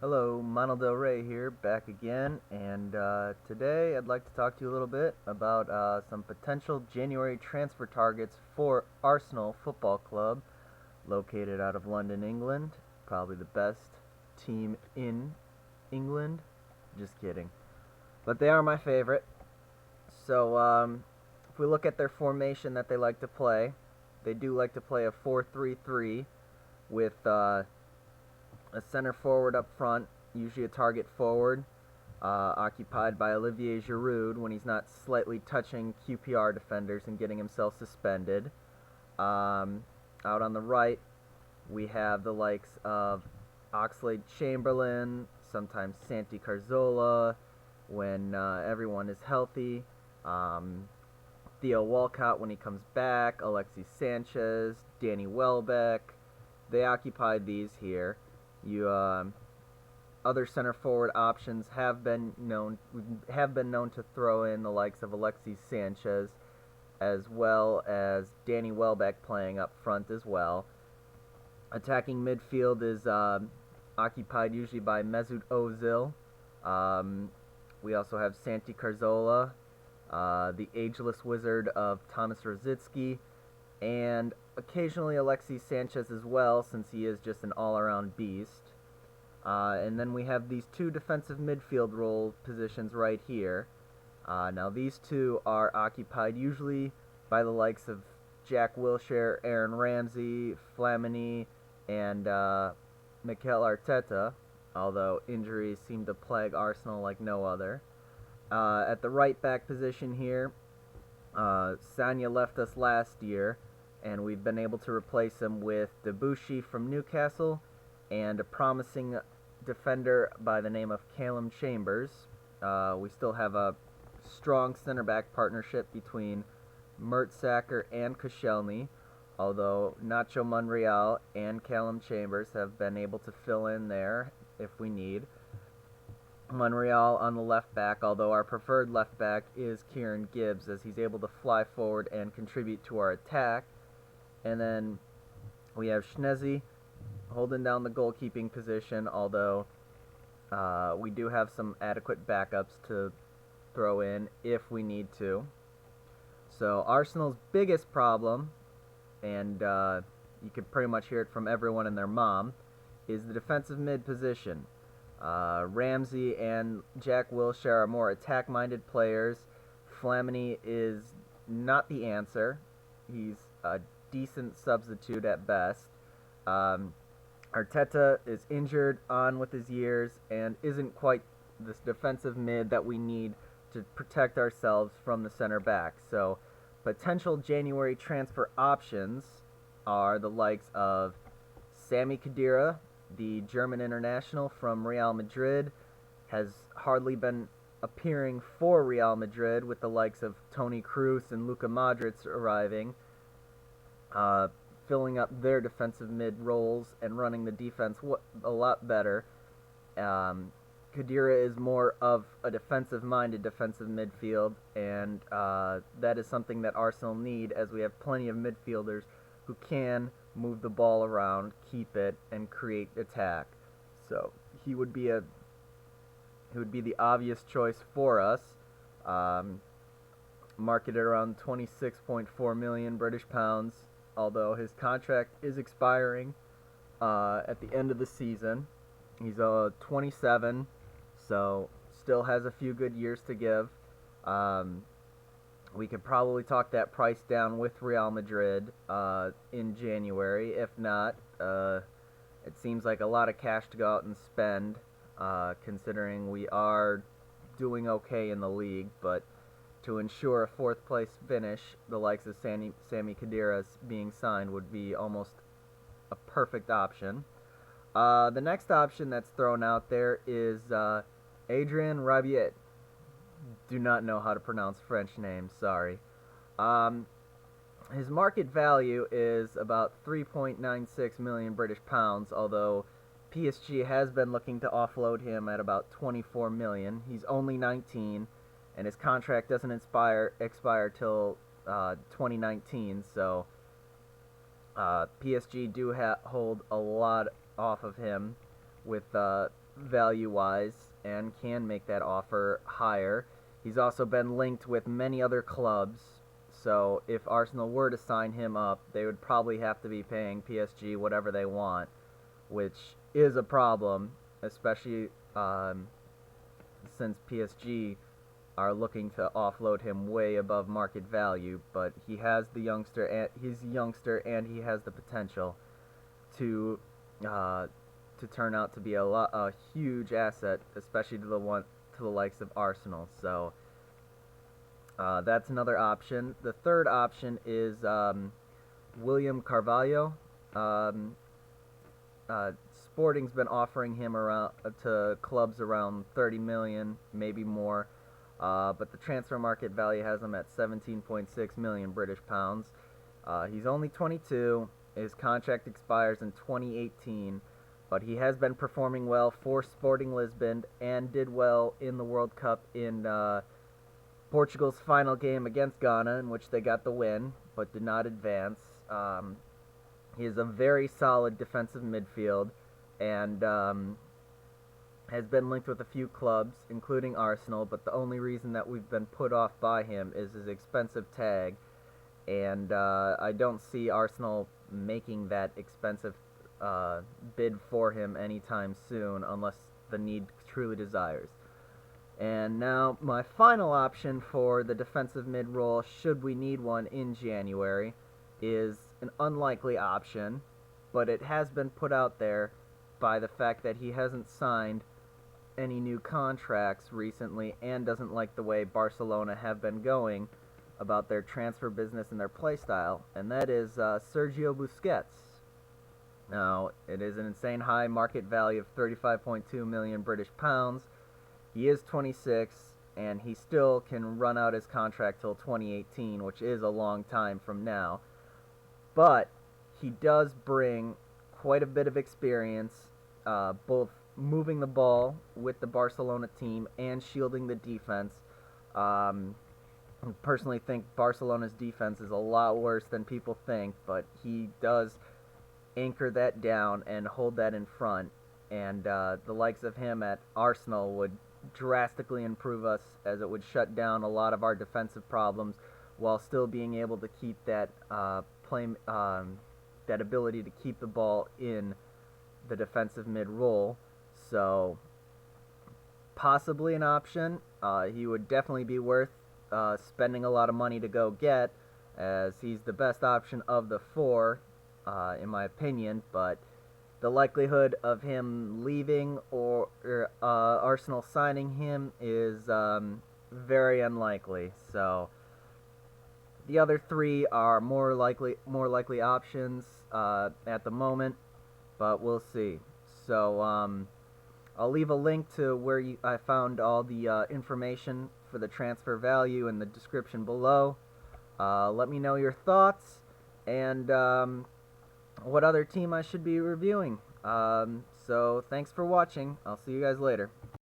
Hello, Manuel Del Rey here, back again, and today I'd like to talk to you a little bit about some potential January transfer targets for Arsenal Football Club, located out of London, England. Probably the best team in England. Just kidding. But they are my favorite. So, if we look at their formation that they like to play, they do like to play a 4-3-3 with a center forward up front, usually a target forward, occupied by Olivier Giroud when he's not slightly touching QPR defenders and getting himself suspended. Out on the right, we have the likes of Oxlade-Chamberlain, sometimes Santi Cazorla when everyone is healthy. Theo Walcott when he comes back, Alexis Sanchez, Danny Welbeck. They occupied these here. Other center forward options have been known to throw in the likes of Alexis Sanchez, as well as Danny Welbeck playing up front as well. Attacking midfield is occupied usually by Mesut Ozil. We also have Santi Cazorla, the ageless wizard of Thomas Rosicky, and occasionally Alexis Sanchez as well, since he is just an all-around beast. And then we have these two defensive midfield role positions right here. Now these two are occupied usually by the likes of Jack Wilshere, Aaron Ramsey, Flamini, and Mikel Arteta, although injuries seem to plague Arsenal like no other. At the right back position here, Sanya left us last year, and we've been able to replace him with Debuchy from Newcastle and a promising defender by the name of Callum Chambers. We still have a strong center back partnership between Mertesacker and Koscielny, although Nacho Monreal and Callum Chambers have been able to fill in there if we need. Monreal on the left back, although our preferred left back is Kieran Gibbs, as he's able to fly forward and contribute to our attack. And then we have Schnezzy holding down the goalkeeping position, although we do have some adequate backups to throw in if we need to. So Arsenal's biggest problem, and you can pretty much hear it from everyone and their mom, is the defensive mid position. Ramsey and Jack Wilshere are more attack-minded players. Flamini is not the answer. He's a decent substitute at best. Arteta is injured on with his years and isn't quite this defensive mid that we need to protect ourselves from the center back. So potential January transfer options are the likes of Sami Khedira, the German international from Real Madrid, has hardly been appearing for Real Madrid, with the likes of Toni Kroos and Luka Modric arriving, filling up their defensive mid roles and running the defense a lot better. Khedira is more of a defensive-minded defensive midfield, and that is something that Arsenal need, as we have plenty of midfielders who can move the ball around, keep it, and create attack. So he would be the obvious choice for us. Marketed around 26.4 million British pounds, although his contract is expiring at the end of the season. He's 27, so still has a few good years to give. We could probably talk that price down with Real Madrid in January. If not, it seems like a lot of cash to go out and spend, considering we are doing okay in the league. But to ensure a fourth place finish, the likes of Sami Khedira being signed would be almost a perfect option. The next option that's thrown out there is Adrien Rabiot. Do not know how to pronounce French names, sorry. His market value is about 3.96 million British pounds, although PSG has been looking to offload him at about 24 million. He's only 19, and his contract doesn't expire till 2019, so PSG do hold a lot off of him with value-wise and can make that offer higher. He's also been linked with many other clubs, so if Arsenal were to sign him up, they would probably have to be paying PSG whatever they want, which is a problem, especially since PSG are looking to offload him way above market value. But he's a youngster, and he has the potential to turn out to be a huge asset, especially to the likes of Arsenal. So that's another option. The third option is William Carvalho. Sporting's been offering him around to clubs around 30 million, maybe more, but the transfer market value has him at 17.6 million British pounds. He's only 22. His contract expires in 2018, but he has been performing well for Sporting Lisbon and did well in the World Cup in Portugal's final game against Ghana, in which they got the win, but did not advance. He is a very solid defensive midfield, and has been linked with a few clubs, including Arsenal, but the only reason that we've been put off by him is his expensive tag, and I don't see Arsenal making that expensive bid for him anytime soon unless the need truly desires. And now my final option for the defensive mid role, should we need one in January, is an unlikely option, but it has been put out there by the fact that he hasn't signed any new contracts recently and doesn't like the way Barcelona have been going about their transfer business and their play style, and that is Sergio Busquets. Now, it is an insane high market value of 35.2 million British pounds. He is 26, and he still can run out his contract till 2018, which is a long time from now. But he does bring quite a bit of experience, both moving the ball with the Barcelona team and shielding the defense. I personally think Barcelona's defense is a lot worse than people think, but he does anchor that down and hold that in front. And the likes of him at Arsenal would drastically improve us, as it would shut down a lot of our defensive problems while still being able to keep that that ability to keep the ball in the defensive mid role. So possibly an option. He would definitely be worth spending a lot of money to go get, as he's the best option of the four, in my opinion. But the likelihood of him leaving or Arsenal signing him is very unlikely. So the other three are more likely options at the moment, but we'll see. So I'll leave a link to where I found all the information for the transfer value in the description below. Let me know your thoughts and what other team I should be reviewing. So thanks for watching. I'll see you guys later.